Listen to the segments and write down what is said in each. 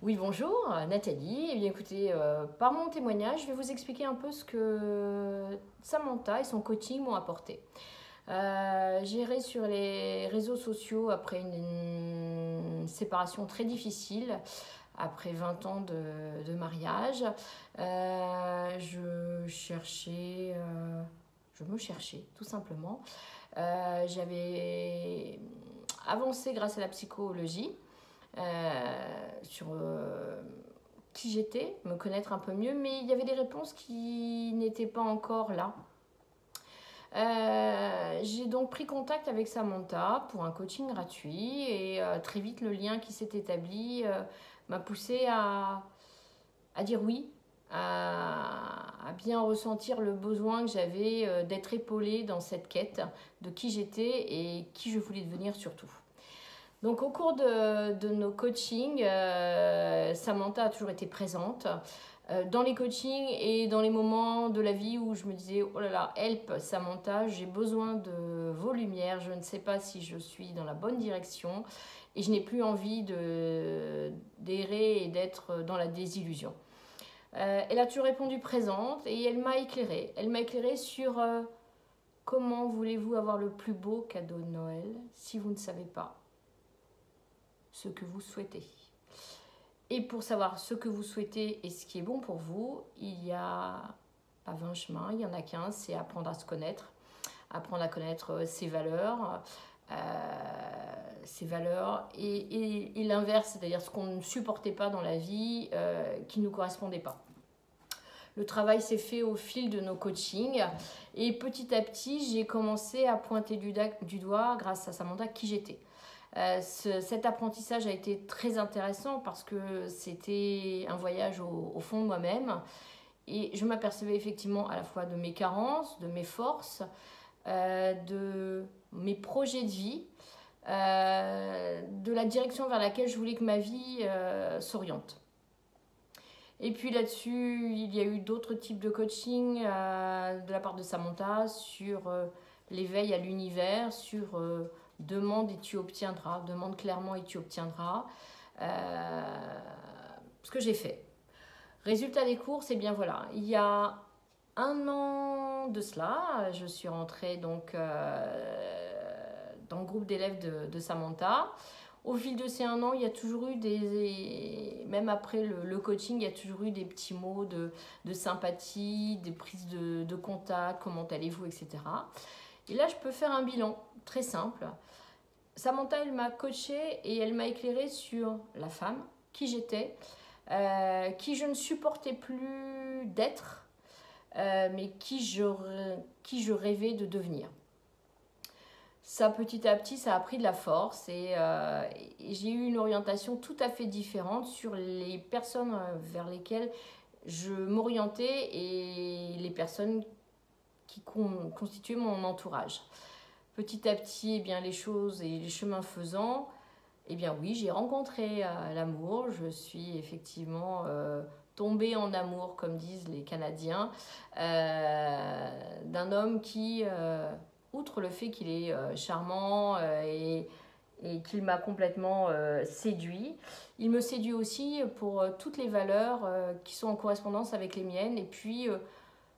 Oui, bonjour, Nathalie. Eh bien, écoutez, par mon témoignage, je vais vous expliquer un peu ce que Samantha et son coaching m'ont apporté. J'irai sur les réseaux sociaux après une séparation très difficile, après 20 ans de mariage. Je me cherchais tout simplement. J'avais avancé grâce à la psychologie sur qui j'étais, me connaître un peu mieux, mais il y avait des réponses qui n'étaient pas encore là. J'ai donc pris contact avec Samantha pour un coaching gratuit et très vite le lien qui s'est établi m'a poussé à dire oui, à bien ressentir le besoin que j'avais d'être épaulée dans cette quête de qui j'étais et qui je voulais devenir surtout. Donc au cours de nos coachings, Samantha a toujours été présente dans les coachings et dans les moments de la vie où je me disais oh là là, help Samantha, j'ai besoin de vos lumières, je ne sais pas si je suis dans la bonne direction et je n'ai plus envie d'errer et d'être dans la désillusion. Elle a toujours répondu présente et elle m'a éclairée. Elle m'a éclairée sur comment voulez-vous avoir le plus beau cadeau de Noël si vous ne savez pas ce que vous souhaitez. Et pour savoir ce que vous souhaitez et ce qui est bon pour vous, il y a pas 20 chemins, il y en a 15, c'est apprendre à se connaître, apprendre à connaître ses valeurs et l'inverse, c'est-à-dire ce qu'on ne supportait pas dans la vie, qui ne nous correspondait pas. Le travail s'est fait au fil de nos coachings et petit à petit, j'ai commencé à pointer du doigt, grâce à Samantha, qui j'étais. Cet apprentissage a été très intéressant parce que c'était un voyage au fond de moi-même et je m'apercevais effectivement à la fois de mes carences, de mes forces, de mes projets de vie, de la direction vers laquelle je voulais que ma vie s'oriente. Et puis là-dessus, il y a eu d'autres types de coaching de la part de Samantha sur l'éveil à l'univers, sur demande et tu obtiendras, demande clairement et tu obtiendras. Ce que j'ai fait. Résultat des courses, et bien voilà, il y a un an de cela, je suis rentrée donc dans le groupe d'élèves de Samantha. Au fil de ces un an, il y a toujours eu même après le coaching, il y a toujours eu des petits mots de sympathie, des prises de contact, comment allez-vous, etc. Et là, je peux faire un bilan très simple. Samantha, elle m'a coachée et elle m'a éclairée sur la femme, qui j'étais, qui je ne supportais plus d'être, mais qui je rêvais de devenir. Ça, petit à petit, ça a pris de la force et j'ai eu une orientation tout à fait différente sur les personnes vers lesquelles je m'orientais et les personnes qui constituaient mon entourage. Petit à petit, eh bien, les choses et les chemins faisant, eh bien oui, j'ai rencontré l'amour. Je suis effectivement tombée en amour, comme disent les Canadiens, d'un homme qui, outre le fait qu'il est charmant et qu'il m'a complètement séduit, il me séduit aussi pour toutes les valeurs qui sont en correspondance avec les miennes et puis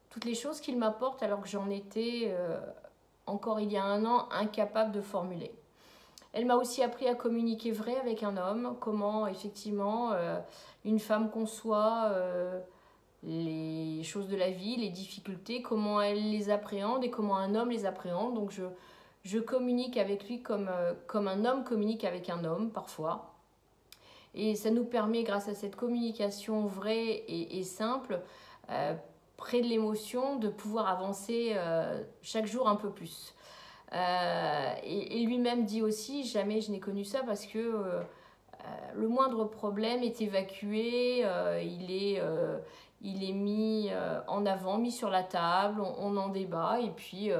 toutes les choses qu'il m'apporte alors que j'en étais encore il y a un an incapable de formuler. Elle m'a aussi appris à communiquer vrai avec un homme, comment effectivement une femme conçoit les choses de la vie, les difficultés, comment elle les appréhende et comment un homme les appréhende. Donc je communique avec lui comme un homme communique avec un homme parfois. Et ça nous permet, grâce à cette communication vraie et simple, près de l'émotion, de pouvoir avancer chaque jour un peu plus. Et lui-même dit aussi, jamais je n'ai connu ça parce que le moindre problème est évacué, il est mis en avant, mis sur la table, on en débat et puis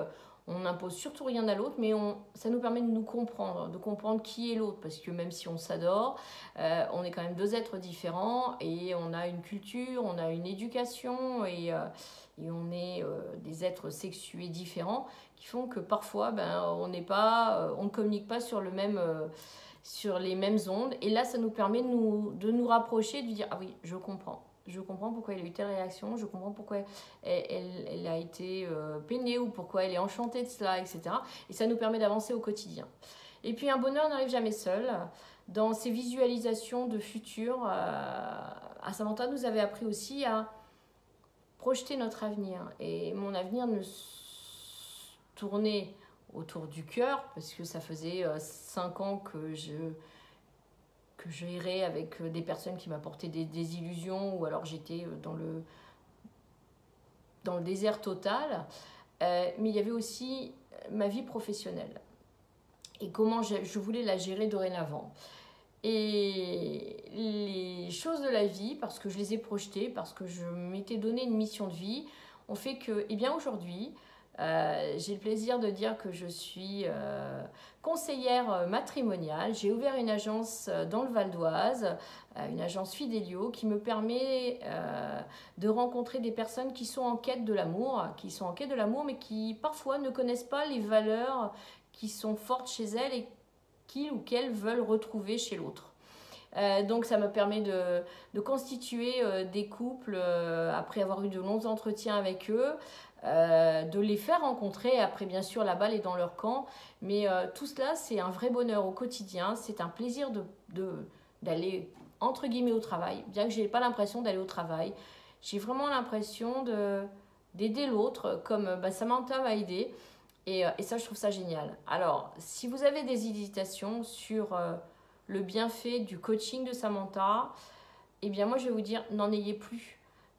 on n'impose surtout rien à l'autre, mais ça nous permet de comprendre qui est l'autre, parce que même si on s'adore, on est quand même deux êtres différents et on a une culture, on a une éducation et on est des êtres sexués différents qui font que parfois on ne communique pas sur le même sur les mêmes ondes. Et là, ça nous permet de nous rapprocher, de dire, ah oui, je comprends. Je comprends pourquoi elle a eu telle réaction, je comprends pourquoi elle a été peinée ou pourquoi elle est enchantée de cela, etc. Et ça nous permet d'avancer au quotidien. Et puis un bonheur n'arrive jamais seul. Dans ces visualisations de futur, à Samantha nous avait appris aussi à projeter notre avenir. Et mon avenir ne tournait autour du cœur, parce que ça faisait 5 ans que j'errais avec des personnes qui m'apportaient des illusions, ou alors j'étais dans le désert total. Mais il y avait aussi ma vie professionnelle et comment je voulais la gérer dorénavant. Et les choses de la vie, parce que je les ai projetées, parce que je m'étais donné une mission de vie, ont fait que, eh bien aujourd'hui, j'ai le plaisir de dire que je suis conseillère matrimoniale. J'ai ouvert une agence dans le Val d'Oise, une agence Fidelio, qui me permet de rencontrer des personnes qui sont en quête de l'amour, mais qui parfois ne connaissent pas les valeurs qui sont fortes chez elles et qu'ils ou qu'elles veulent retrouver chez l'autre. Donc ça me permet de constituer des couples après avoir eu de longs entretiens avec eux, de les faire rencontrer. Après, bien sûr, la balle est dans leur camp, mais tout cela, c'est un vrai bonheur au quotidien. C'est un plaisir d'aller, entre guillemets, au travail, bien que je n'ai pas l'impression d'aller au travail. J'ai vraiment l'impression d'aider l'autre, comme Samantha m'a aidé. Et ça, je trouve ça génial. Alors, si vous avez des hésitations sur le bienfait du coaching de Samantha, eh bien moi, je vais vous dire, n'en ayez plus.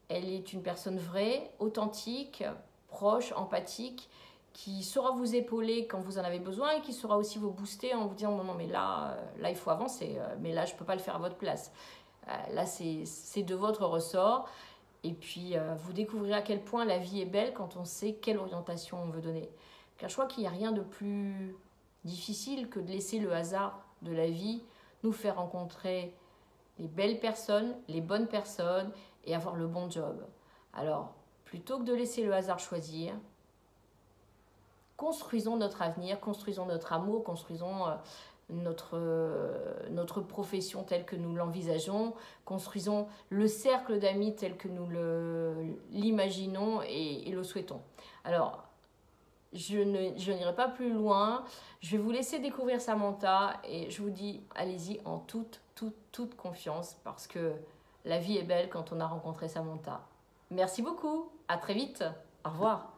Elle est une personne vraie, authentique, proche, empathique, qui saura vous épauler quand vous en avez besoin et qui saura aussi vous booster en vous disant, non, mais là il faut avancer, mais là, je ne peux pas le faire à votre place. Là, c'est de votre ressort. Et puis, vous découvrirez à quel point la vie est belle quand on sait quelle orientation on veut donner. Car je crois qu'il n'y a rien de plus difficile que de laisser le hasard de la vie nous faire rencontrer les belles personnes, les bonnes personnes et avoir le bon job. Alors, plutôt que de laisser le hasard choisir, construisons notre avenir, construisons notre amour, construisons notre profession telle que nous l'envisageons, construisons le cercle d'amis tel que nous l'imaginons et le souhaitons. Alors, je n'irai pas plus loin. Je vais vous laisser découvrir Samantha et je vous dis, allez-y en toute confiance parce que la vie est belle quand on a rencontré Samantha. Merci beaucoup. À très vite. Au revoir.